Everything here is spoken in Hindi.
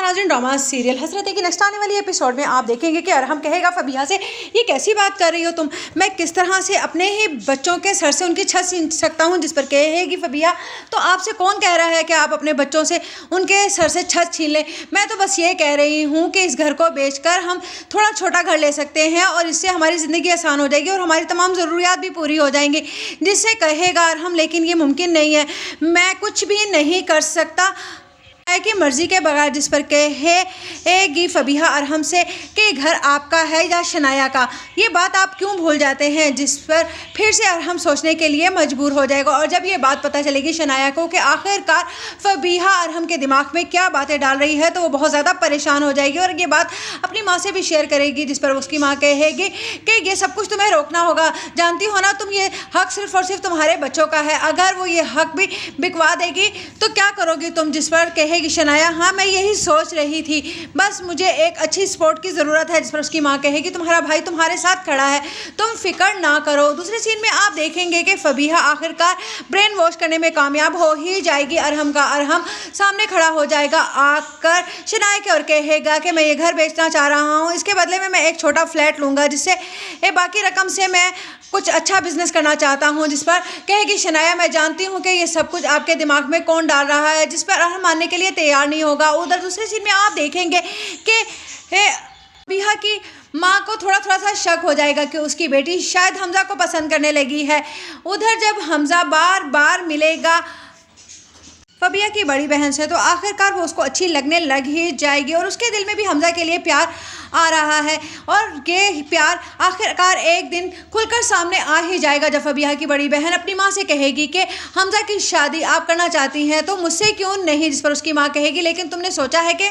नाज़रीन, ड्रामा सीरियल हसरत है कि नेक्स्ट आने वाली एपिसोड में आप देखेंगे कि अरहम कहेगा फबीहा से, ये कैसी बात कर रही हो तुम, मैं किस तरह से अपने ही बच्चों के सर से उनकी छत छीन सकता हूँ। जिस पर कहेगी फबीहा, तो आपसे कौन कह रहा है कि आप अपने बच्चों से उनके सर से छत छीन लें। मैं तो बस ये कह रही हूँ कि इस घर को बेचकर हम थोड़ा छोटा घर ले सकते हैं और इससे हमारी ज़िंदगी आसान हो जाएगी और हमारी तमाम ज़रूरियात भी पूरी हो जाएंगी। जिससे कहेगा अरहम, लेकिन ये मुमकिन नहीं है, मैं कुछ भी नहीं कर सकता की मर्जी के बगैर। जिस पर कहेगी फबीहा अरहम से कि घर आपका है या शनाया का, ये बात आप क्यों भूल जाते हैं। जिस पर फिर से अरहम सोचने के लिए मजबूर हो जाएगा और जब ये बात पता चलेगी शनाया को कि आखिरकार फबीहा अरहम के दिमाग में क्या बातें डाल रही है, तो वो बहुत ज़्यादा परेशान हो जाएगी और ये बात अपनी माँ से भी शेयर करेगी। जिस पर उसकी माँ कहेगी कि ये सब कुछ तुम्हें रोकना होगा, जानती हो ना तुम, ये हक सिर्फ और सिर्फ तुम्हारे बच्चों का है, अगर वो ये हक भी बिकवा देगी तो क्या करोगी तुम। जिस पर कहेगी शनाया, हाँ मैं यही सोच रही थी, बस मुझे एक अच्छी सपोर्ट की ज़रूरत है। जिस पर उसकी माँ कहेगी तुम्हारा भाई तुम्हारे साथ खड़ा है, तुम फिक्र ना करो। दूसरे सीन में आप देखेंगे कि फबीहा आखिरकार ब्रेन वॉश करने में कामयाब हो ही जाएगी अरहम का। अरहम सामने खड़ा हो जाएगा आकर शनाया के और कहेगा कि मैं ये घर बेचना चाह रहा हूँ, इसके बदले में मैं एक छोटा फ्लैट लूँगा, जिससे बाकी रकम से मैं कुछ अच्छा बिजनेस करना चाहता हूँ। जिस पर कहेगी शनाया, मैं जानती हूँ कि ये सब कुछ आपके दिमाग में कौन डाल रहा है। जिस पर अरहम मानने के लिए तैयार नहीं होगा। उधर दूसरे सीन में आप देखेंगे कि फबीहा की माँ को थोड़ा थोड़ा सा शक हो जाएगा कि उसकी बेटी शायद हमजा को पसंद करने लगी है। उधर जब हमजा बार बार मिलेगा फबीहा की बड़ी बहन से, तो आखिरकार वो उसको अच्छी लगने लग ही जाएगी और उसके दिल में भी हमजा के लिए प्यार आ रहा है और ये प्यार आखिरकार एक दिन खुलकर सामने आ ही जाएगा जब फबीहा की बड़ी बहन अपनी माँ से कहेगी कि हमजा की शादी आप करना चाहती हैं तो मुझसे क्यों नहीं। जिस पर उसकी माँ कहेगी, लेकिन तुमने सोचा है कि